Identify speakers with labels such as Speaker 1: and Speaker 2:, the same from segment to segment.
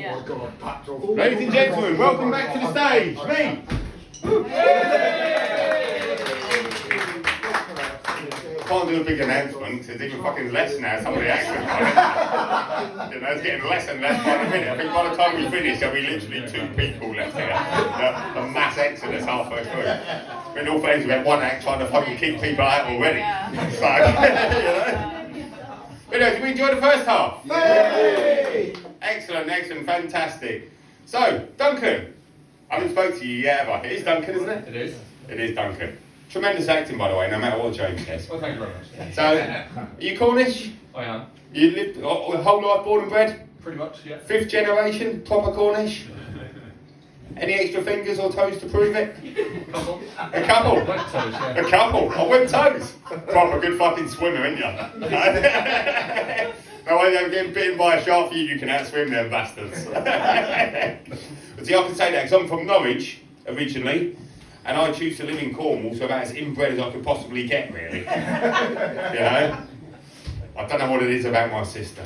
Speaker 1: Yeah.
Speaker 2: Ladies and gentlemen, welcome back to the stage. Me. Can't do a big announcement because it's even fucking less now. Some of the actors, you know, it's getting less and less by the minute. I think by the time we finish, there'll be literally 2 people left here. A mass exodus halfway through. In all fairness, we had one act trying to fucking kick people out already. So, you know. But did we enjoy the first half? Yay! Excellent, fantastic. So, Duncan, I haven't spoke to you yet, have I? It is Duncan, isn't it?
Speaker 3: It is.
Speaker 2: It is Duncan. Tremendous acting, by the way, no matter what James says.
Speaker 3: Well, thank you very much.
Speaker 2: So, are you Cornish?
Speaker 3: I am.
Speaker 2: You lived your whole life born and bred?
Speaker 3: Pretty much, yeah.
Speaker 2: 5th generation, proper Cornish? Any extra fingers or toes to prove it? A couple?
Speaker 3: Wet toes, yeah.
Speaker 2: A couple? I went toes. Proper good fucking swimmer, ain't you? No way they're getting bitten by a shark for you, you can outswim them bastards. But see, I can say that because I'm from Norwich originally, and I choose to live in Cornwall, so about as inbred as I could possibly get, really. You know? I don't know what it is about my sister.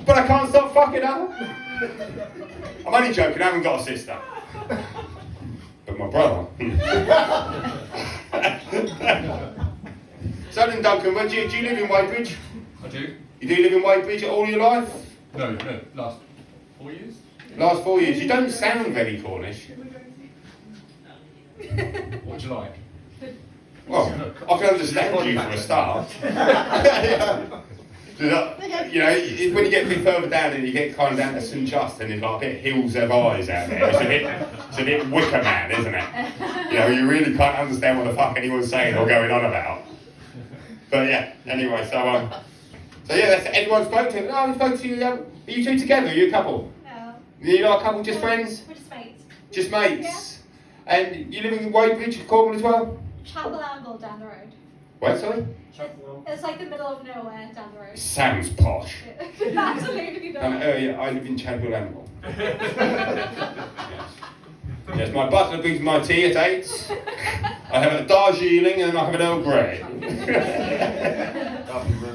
Speaker 2: But I can't stop fucking her. I'm only joking, I haven't got a sister. But my brother. So then, Duncan, do you live in Wadebridge?
Speaker 3: I do.
Speaker 2: You do live in Wadebridge all your life?
Speaker 3: No, last 4 years.
Speaker 2: Last 4 years. You don't sound very Cornish.
Speaker 3: What would you like?
Speaker 2: Well, I can understand you for a start. You know, when you get a bit further down and you get kind of down to St Just and there's like a bit Hills of Eyes out there, it's a bit Wicker Man, isn't it? You know, you really can't understand what the fuck anyone's saying or going on about. But yeah, anyway, so yeah, that's everyone spoke to. Oh, we spoke to you. Are you two together? Are you a couple?
Speaker 1: No.
Speaker 2: You're not a couple, just friends?
Speaker 1: We're just mates.
Speaker 2: Just mates? Yeah. And you live in Wadebridge, Cornwall as well?
Speaker 1: Chapel Angle down the road.
Speaker 2: Where, sorry?
Speaker 1: It's like the middle of nowhere down the road.
Speaker 2: Sounds posh.
Speaker 1: Absolutely not.
Speaker 2: Yeah, I live in Chadwell Angle. Yes, my butler brings my tea at 8. I have a Darjeeling and I have an Earl Grey.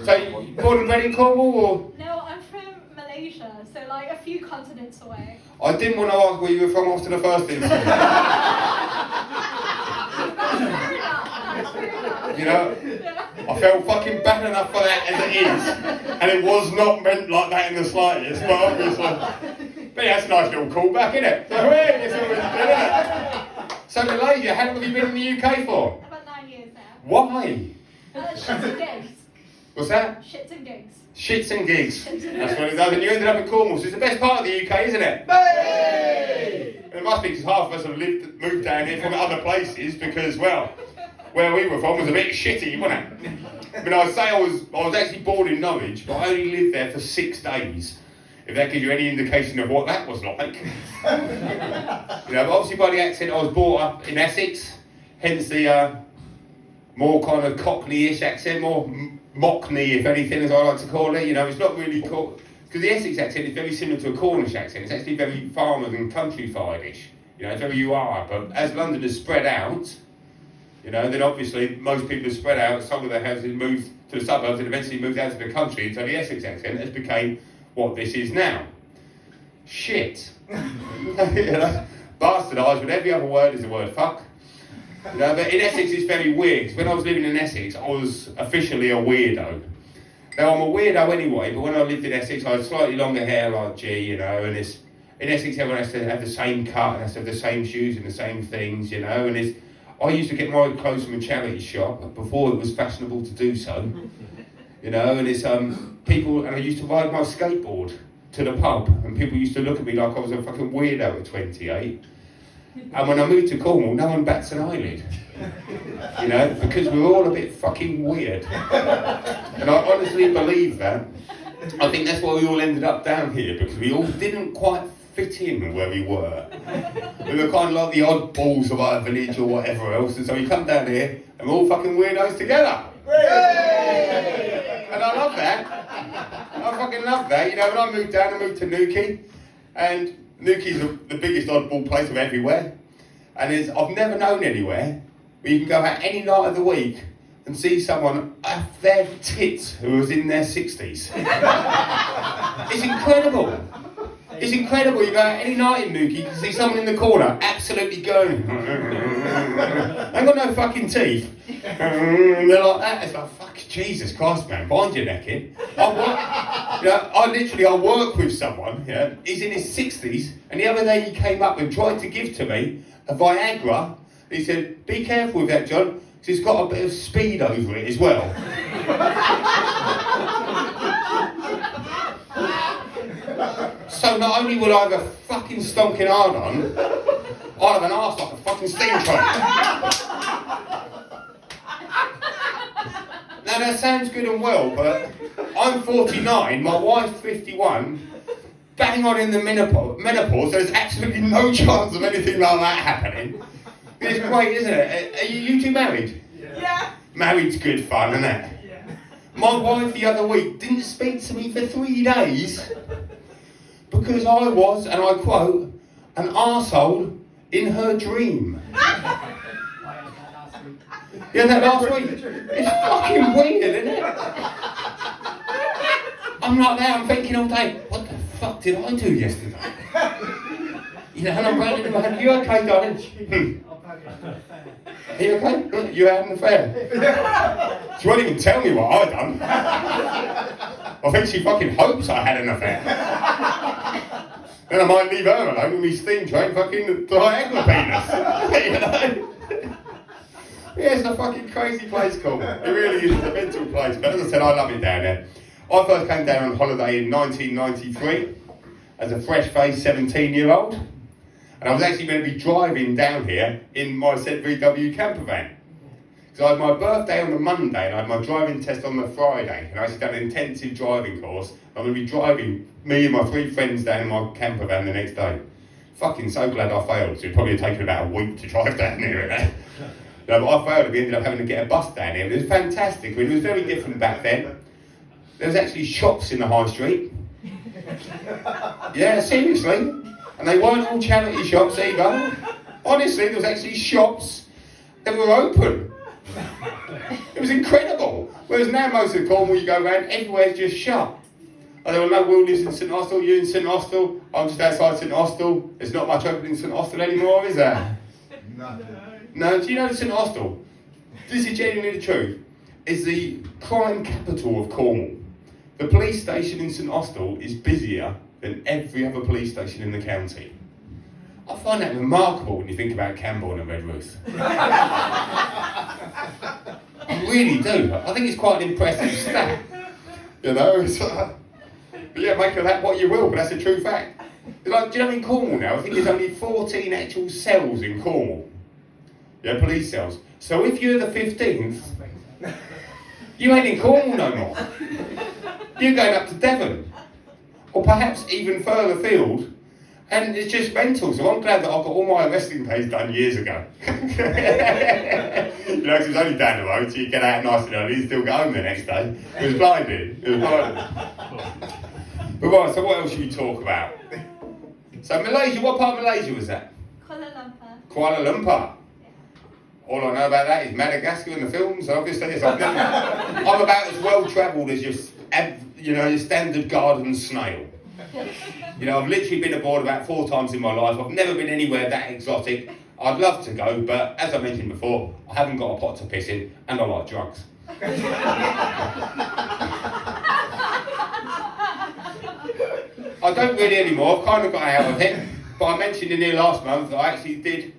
Speaker 2: So, you born and bred in Cornwall or?
Speaker 1: No, I'm from Malaysia, so like a few continents away.
Speaker 2: I didn't want to ask where you were from after the first incident.
Speaker 1: That's fair enough.
Speaker 2: You know, I felt fucking bad enough for that as it is, and it was not meant like that in the slightest, but obviously. But yeah, that's a nice little callback, isn't it? So, hey, it's always good, isn't it? So, Malaysia, how long have you been in the UK for?
Speaker 1: About 9 years now.
Speaker 2: Why?
Speaker 1: Shits and gigs.
Speaker 2: What's that?
Speaker 1: Shits and gigs.
Speaker 2: Shits and gigs. That's what it does, and you ended up in Cornwall, so it's the best part of the UK, isn't it?
Speaker 4: Hey!
Speaker 2: And it must be because half of us have moved down here from other places because, well, where we were from was a bit shitty, wasn't it? I mean, I'd say I was actually born in Norwich, but I only lived there for 6 days. If that gives you any indication of what that was like. You know, but obviously by the accent, I was brought up in Essex, hence the more kind of Cockney-ish accent, more Mockney, if anything, as I like to call it. You know, it's not really called, because the Essex accent is very similar to a Cornish accent. It's actually very farmers and countrified-ish. You know, it's very you are. But as London has spread out, you know, then obviously most people have spread out, some of their houses moved to the suburbs and eventually moved out to the country, and so the Essex accent has become what this is now. Shit. You know, bastardised, but every other word is the word fuck. You know, but in Essex it's very weird, because when I was living in Essex, I was officially a weirdo. Now I'm a weirdo anyway, but when I lived in Essex, I had slightly longer hair like G, you know, and it's, in Essex everyone has to have the same cut, and has to have the same shoes and the same things, you know, and it's, I used to get my clothes from a charity shop before it was fashionable to do so. You know, and it's people, and I used to ride my skateboard to the pub, and people used to look at me like I was a fucking weirdo at 28. And when I moved to Cornwall, no one bats an eyelid. You know, because we're all a bit fucking weird. And I honestly believe that. I think that's why we all ended up down here, because we all didn't quite fit in where we were. We were kind of like the oddballs of our village or whatever else, and so we come down here, and we're all fucking weirdos together. And I love that. I fucking love that. You know, when I moved down, I moved to Newquay, and Newquay's the biggest oddball place of everywhere. And I've never known anywhere where you can go out any night of the week and see someone off their tits who was in their 60s. incredible. It's incredible. You go out any night in Mookie, you can see someone in the corner absolutely going. They've got no fucking teeth. And they're like that. It's like, fuck, Jesus Christ, man, bind your neck in. I work with someone, yeah, he's in his 60s, and the other day he came up and tried to give to me a Viagra. He said, be careful with that, John, because it's got a bit of speed over it as well. So not only will I have a fucking stonking hard on, I'll have an arse like a fucking steam train. Now that sounds good and well, but I'm 49, my wife's 51, bang on in the menopause, so there's absolutely no chance of anything like that happening. It's great, isn't it? Are you two married?
Speaker 1: Yeah.
Speaker 2: Married's good fun, isn't it?
Speaker 1: Yeah.
Speaker 2: My wife the other week didn't speak to me for 3 days because I was, and I quote, an arsehole in her dream. Yeah, that last week. It's fucking weird, isn't it? I'm like there, I'm thinking all day, what the fuck did I do yesterday? You know, and I'm running in my head, you okay, darling? Are you okay? You had an affair? She won't even tell me what I've done. I think she fucking hopes I had an affair. Then I might leave her alone with me steam train fucking Viagra penis. You know? Yeah, it's a fucking crazy place, Cole. It really is a mental place. But as I said, I love it down there. I first came down on holiday in 1993 as a fresh-faced 17-year-old. And I was actually going to be driving down here in my said VW camper van. So I had my birthday on the Monday and I had my driving test on the Friday. And I actually done an intensive driving course. I'm going to be driving me and my 3 friends down in my camper van the next day. Fucking so glad I failed. So it probably taken about a week to drive down here. No, but I failed and we ended up having to get a bus down here. But it was fantastic. I mean, it was very different back then. There was actually shops in the high street. Yeah, seriously. And they weren't all charity shops either. Honestly, there was actually shops that were open. It was incredible. Whereas now most of the Cornwall you go around, everywhere's just shut. And there were no Will lives in St Austell, you in St Austell, I'm just outside St Austell. There's not much open in St Austell anymore, is there? No, do you know that St Austell, this is genuinely the truth, is the crime capital of Cornwall. The police station in St Austell is busier than every other police station in the county. I find that remarkable when you think about Camborne and Redruth. I really do. I think it's quite an impressive stat. You know, it's, but yeah, make of that what you will, but that's a true fact. Like, do you know in Cornwall now, I think there's only 14 actual cells in Cornwall. Yeah, police cells. So if you're the 15th, you ain't in Cornwall no more. You're going up to Devon. Or perhaps even further field, and it's just mental. So I'm glad that I got all my arresting days done years ago. You know, 'cause it was only down the road, so you get out nice and early and still go home the next day. It was blinding. But right, so what else should we talk about? So Malaysia, what part of Malaysia was that?
Speaker 1: Kuala Lumpur.
Speaker 2: Kuala Lumpur. All I know about that is Madagascar and the films, obviously. I'm about as well travelled as your standard garden snail. You know, I've literally been abroad about 4 times in my life. I've never been anywhere that exotic. I'd love to go, but as I mentioned before, I haven't got a pot to piss in, and I like drugs. I don't really anymore, I've kind of got out of it, but I mentioned in here last month that I actually did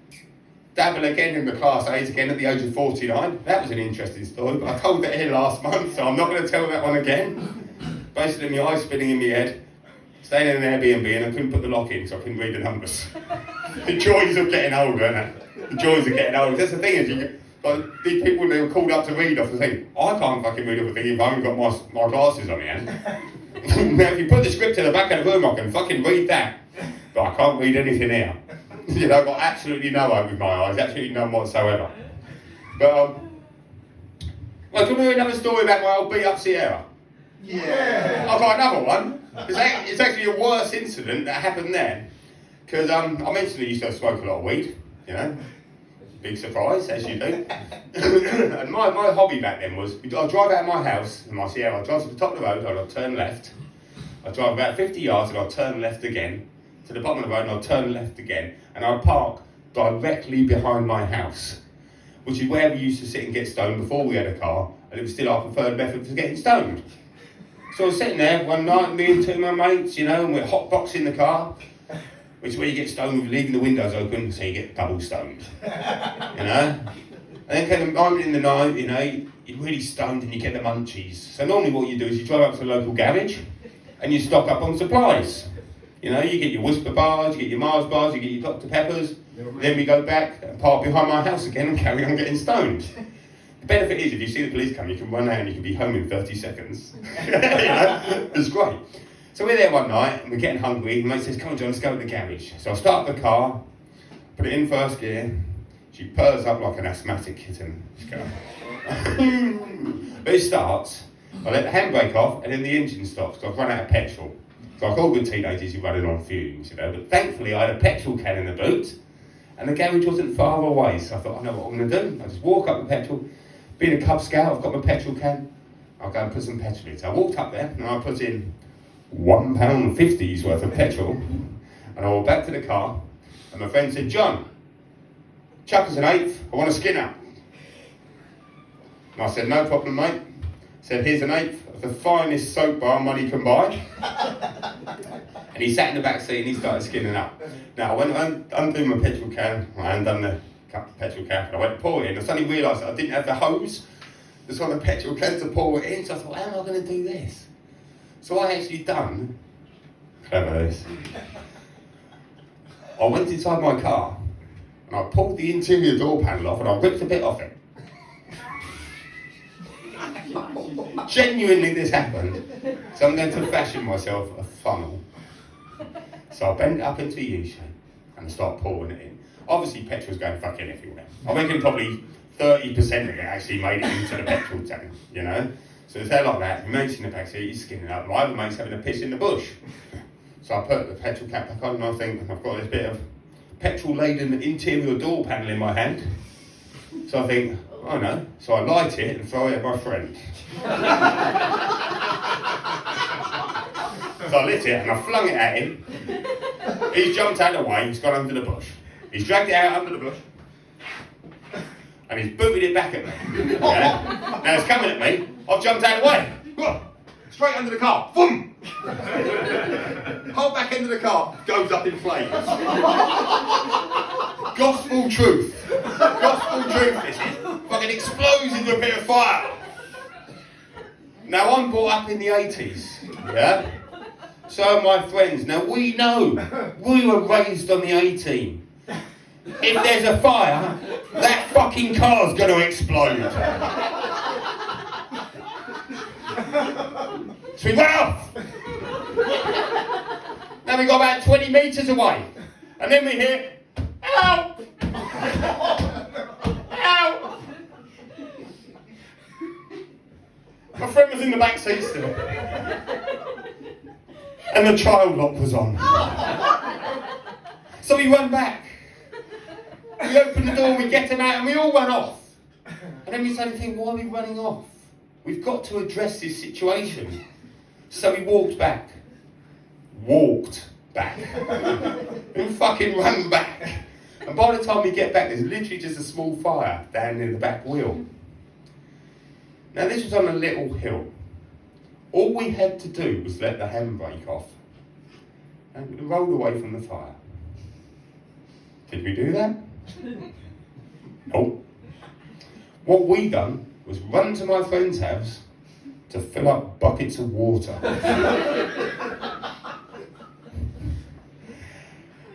Speaker 2: dabble again in the Class A's again at the age of 49. That was an interesting story, but I told that here last month, so I'm not going to tell that one again. Basically, my eyes spinning in my head, staying in an Airbnb, and I couldn't put the lock in, so I couldn't read the numbers. The joys of getting older, innit? The joys of getting older. That's the thing, is these people that were called up to read off the thing, I can't fucking read off the thing if I haven't got my glasses on my hand. Now, if you put the script in the back of the room, I can fucking read that, but I can't read anything here. You know, I've got absolutely no hope with my eyes, absolutely none whatsoever. But, well, do you want to hear another story about my old beat-up Sierra?
Speaker 4: Yeah.
Speaker 2: I've got another one. It's actually a worse incident that happened there. Because I mentioned I used to smoke a lot of weed, you know. Big surprise, as you do. And my hobby back then was, I'd drive out of my house in my Sierra, I'd drive to the top of the road, I'd turn left, I drive about 50 yards and I'll turn left again to the bottom of the road and I'll turn left again and I'll park directly behind my house, which is where we used to sit and get stoned before we had a car, and it was still our preferred method for getting stoned. So I was sitting there one night, me and two of my mates, you know, and we're hotboxing the car, which is where you get stoned with leaving the windows open, so you get double stoned, you know? And then came the moment in the night, you know, you're really stoned and you get the munchies. So normally what you do is you drive up to the local garage and you stock up on supplies. You know, you get your Whisper bars, you get your Mars bars, you get your Dr. Peppers. Then we go back and park behind my house again and carry on getting stoned. The benefit is if you see the police come, you can run out and you can be home in 30 seconds. You know, it's great. So we're there one night and we're getting hungry and mate says, come on John, let's go to the garage. So I start the car, put it in first gear. She purrs up like an asthmatic kitten. But it starts, I let the handbrake off and then the engine stops because I've run out of petrol. So like all good teenagers, you're running on fumes, you know. But thankfully I had a petrol can in the boot and the garage wasn't far away. So I thought, I know what I'm going to do. I just walk up the petrol. Being a Cub Scout, I've got my petrol can. I'll go and put some petrol in. So I walked up there and I put in £1.50's worth of petrol. And I walked back to the car and my friend said, John, chuck us an eighth, I want a Skinner. And I said, no problem, mate. Said, here's an eighth of the finest soap bar money can buy. And he sat in the back seat and he started skinning up. Now, I went undo my petrol can, I undone the petrol can, and I went to pour it in. I suddenly realised that I didn't have the hose that's on the petrol can to pour it in, so I thought, how am I going to do this? So I actually done, clever this, I went inside my car and I pulled the interior door panel off and I ripped a bit off it. Genuinely this happened. So I'm going to fashion myself a funnel. So I bend it up into a U-shape and start pouring it in. Obviously petrol's going fucking everywhere. I reckon probably 30% of it actually made it into the petrol tank, you know? So it's there like that, your mate's in the back seat, he's skinning up, my other mate's having a piss in the bush. So I put the petrol cap back on and I think I've got this bit of petrol-laden interior door panel in my hand. So I think, oh no, so I light it and throw it at my friend. So I lit it and I flung it at him. He's jumped out of the way, he's gone under the bush. He's dragged it out under the bush. And he's booted it back at me. Yeah? Now it's coming at me, I've jumped out of the way. Straight under the car, boom! Whole back end of the car goes up in flames. Gospel truth. Gospel truth this is. Fucking explodes into a bit of fire. Now I'm brought up in the 80s, yeah? So are my friends. Now we know, we were raised on the A-team. If there's a fire, that fucking car's going to explode. So we went off. Now we got about 20 metres away. And then we hear, help! Help! My friend was in the back seat still. And the child lock was on. So we run back. We open the door, we get him out, and we all run off. And then we started thinking, why are we running off? We've got to address this situation. So we walked back. And fucking ran back. And by the time we get back, there's literally just a small fire down near the back wheel. Now this was on a little hill. All we had to do was let the handbrake off. And we rolled away from the fire. Did we do that? Nope. What we done was run to my friend's house to fill up buckets of water.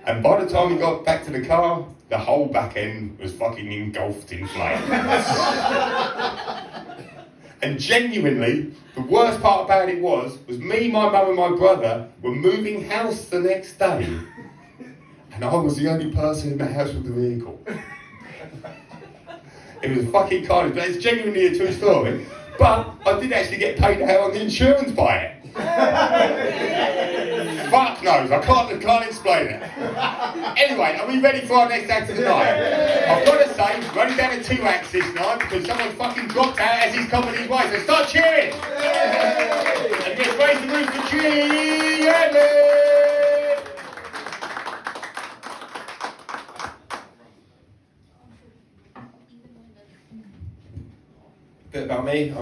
Speaker 2: And by the time we got back to the car, the whole back end was fucking engulfed in flames. And genuinely, the worst part about it was me, my mum and my brother were moving house the next day. And I was the only person in the house with the vehicle. It was a fucking carnage, but it's genuinely a true story. But I did actually get paid out on the insurance by it. Fuck knows, I can't explain it. Anyway, are we ready for our next act of the night? I've got to say, we're only down to 2 acts this night because someone fucking dropped out as he's coming his way, so start cheering! And just raise the roof for cheers!
Speaker 4: bit about me. I'm